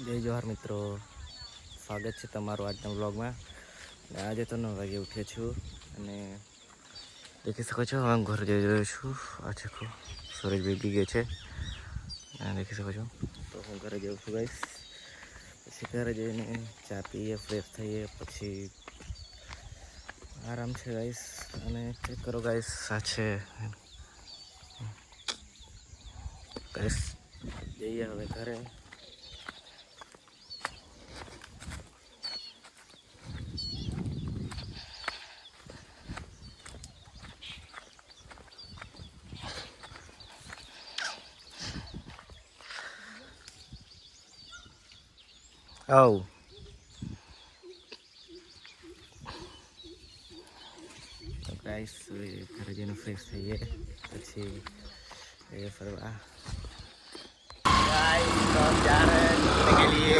જય જોહાર મિત્રો, સ્વાગત છે તમારું આજના વ્લોગમાં. આજે તો 9 વાગે ઉઠ્યો છું અને દેખી શકો છો હું ઘર જઈ રહ્યો છું. આ છે સૂરજ ભીગી ગયો છે દેખી શકો છો. તો હું ઘરે જઉં છું ગાઈસ. પછી ઘરે જઈને ચા પીએ, ફ્રેશ થઈએ, પછી આરામ છે ગાઈસ. અને ચેક કરો ગાઈસ, આ છે ગાઈસ. જઈએ હવે ઘરે. આવ તો ગાઈસ ઘરે જઈને ફ્રેશ થઈએ, પછી ये फरवा गाइस तो हम जा रहे हैं घूमने के लिए।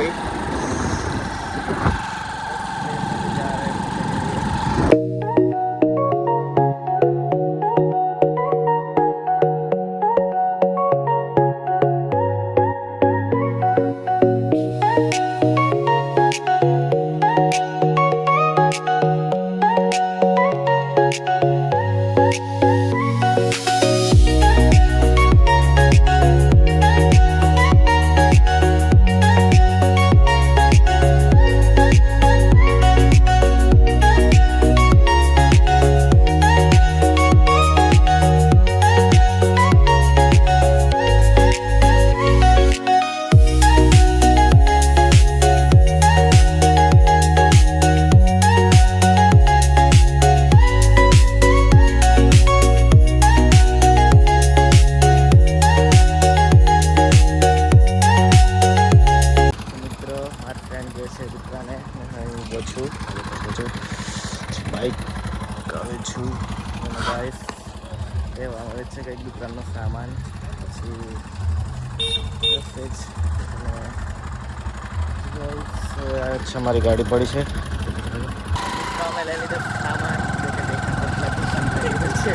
બાઇક આવે છું અને ગાઈસ લેવા આવે છે કંઈક દુકાનનો સામાન, પછી અમારી ગાડી પડી છે. અમે લઈ લીધો સામાન છે.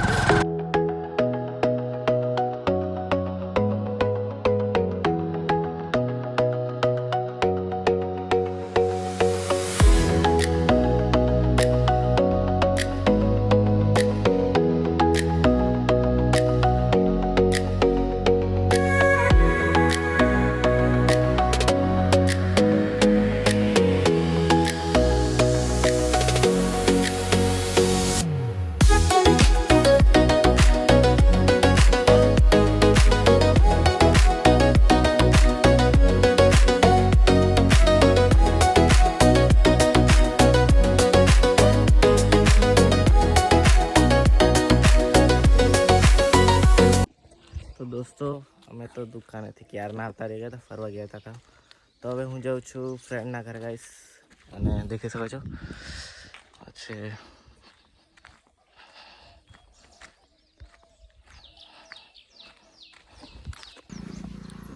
દોસ્તો અમે તો દુકાનેથી ક્યારના આવતા રહી ગયા હતા, ફરવા ગયા હતા. તો હવે હું જાઉં છું ફ્રેન્ડના ઘરે ગાઈસ. અને દેખી શકો છો છે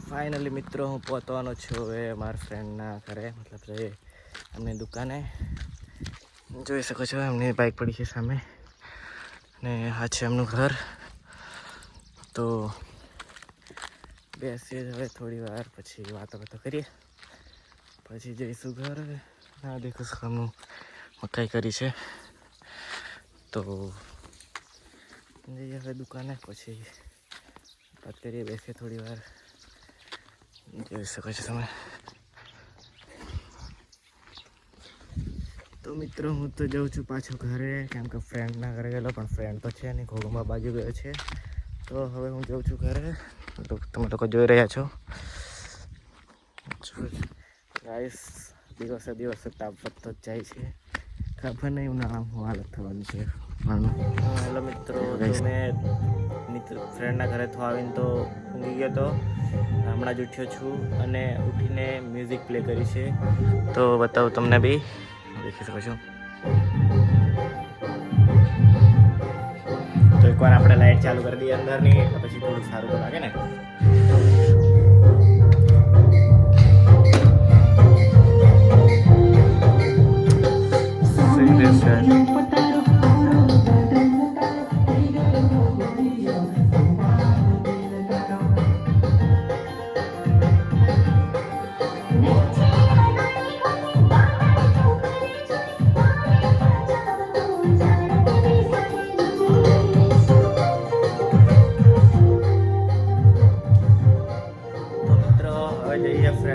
ફાઇનલી મિત્રો હું પહોંચવાનો છું હવે મારા ફ્રેન્ડના ઘરે, મતલબ એ એમની દુકાને. જોઈ શકો છો એમની બાઇક પડી છે સામે ને આ છે એમનું ઘર. તો બેસીએ હવે થોડી વાર, પછી વાતો કરીએ, પછી જઈશું ઘરે. ના દેખો સામનું મકાઈ કરી છે. તો જઈએ હવે દુકાને, પછી વાત કરીએ, બેસીએ થોડી વાર. જોઈ શકો છો તમે. તો મિત્રો હું તો જાઉં છું પાછો ઘરે, કેમ કે ફ્રેન્ડના ઘરે ગયેલો, પણ ફ્રેન્ડ તો છે નહીં, ઘોઘંબા બાજુ ગયો છે. તો હવે હું જાઉં છું ઘરે. તો તમે લોકો જોઈ રહ્યા છો ગાઈસ, દિવસે દિવસે તાપ વધતો જ જાય છે. ખબર નહીં ઉનાળામાં હું હાલત થવાની છે. હેલો મિત્રો, મેં ફ્રેન્ડના ઘરે તો આવીને તો ઊંઘી ગયો હતો. હમણાં જ ઉઠ્યો છું અને ઉઠીને મ્યુઝિક પ્લે કરી છે. તો બતાવું તમને બી, દેખી શકો છો. તો એકવાર આપણે લાઈટ ચાલુ કરી દઈએ અંદરની, એટલે પછી થોડું સારું તો લાગે ને. Let's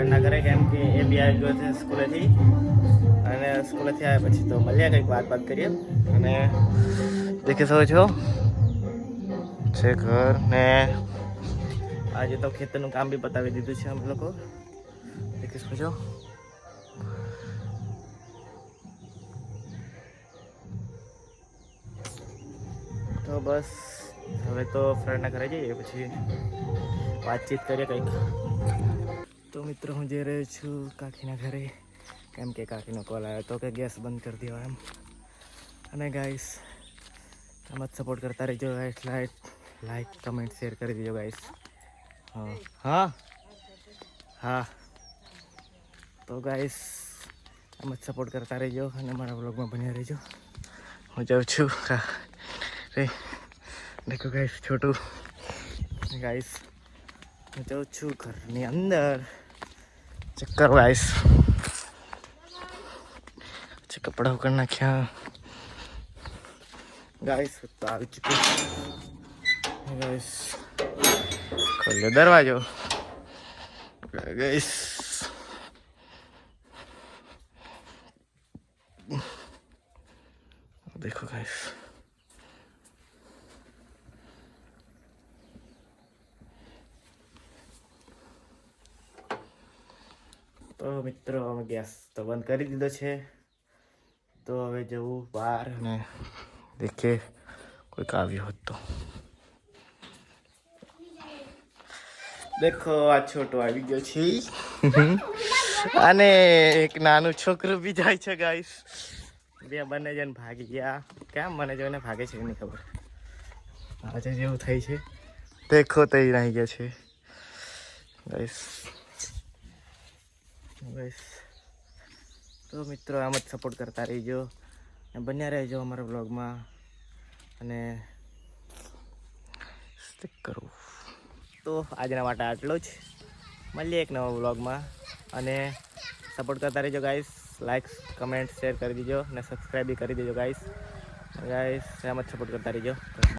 ફ્રેન્ડના ઘરે, કેમ કે એ બી આવી ગયો છે સ્કૂલેથી. અને સ્કૂલેથી આવ્યા પછી તો મળ્યા, કંઈક વાત કરીએ. અને દેખી શકો છો છે ઘર ને આજે તો ખેતરનું કામ બી પતાવી દીધું છે અમે લોકો. દેખી શકો છો. તો બસ હવે તો ફ્રેન્ડના ઘરે જઈએ, પછી વાતચીત કરીએ કંઈક. તો મિત્રો હું જઈ રહ્યો છું કાકીના ઘરે, કેમ કે કાકીનો કોલ આવ્યો હતો કે ગેસ બંધ કરી દો એમ. અને ગાઈસ આમ જ સપોર્ટ કરતા રહેજો. લાઈક કમેન્ટ શેર કરી દેજો ગાઈસ. હા હા હા, તો ગાઈસ આમ જ સપોર્ટ કરતા રહેજો અને મારા બ્લોગમાં બન્યા રહેજો. હું જાઉં છું દેખો ગાઈસ, છોટું ગાઈસ હું જાઉં છું ઘરની અંદર ચક્કર ગાઈસ. પછી કપડા ઉકળ નાખ્યા ગાઈસ. તો આવી ચૂક્યું ગાઈસ. ખોલ્યો દરવાજો ગાઈસ. देखो गाइस, તો મિત્રો અમે ગેસ તો બંધ કરી દીધો છે. તો હવે જવું બહાર અને દેખે કોઈક આવ્યો હતો. દેખો આ છોટો આવી ગયો છે અને એક નાનું છોકરું બી જાય છે ગાઈસ. બે બંને જણ ભાગી ગયા. કેમ મને જોઈને ભાગે છે નહીં ખબર. આજે જેવું થઈ છે દેખો તે રહી ગયા છે ગાઈસ. તો મિત્રો આમ જ સપોર્ટ કરતા રહીજો અને બન્યા રહેજો અમારા બ્લોગમાં અને સ્ટીક કરો. તો આજના માટે આટલો જ. મળીએ એક નવા બ્લોગમાં અને સપોર્ટ કરતા રહેજો ગાઈસ. લાઈક કમેન્ટ શેર કરી દેજો અને સબસ્ક્રાઈબ બી કરી દેજો ગાઈસ. આમ જ સપોર્ટ કરતા રહેજો.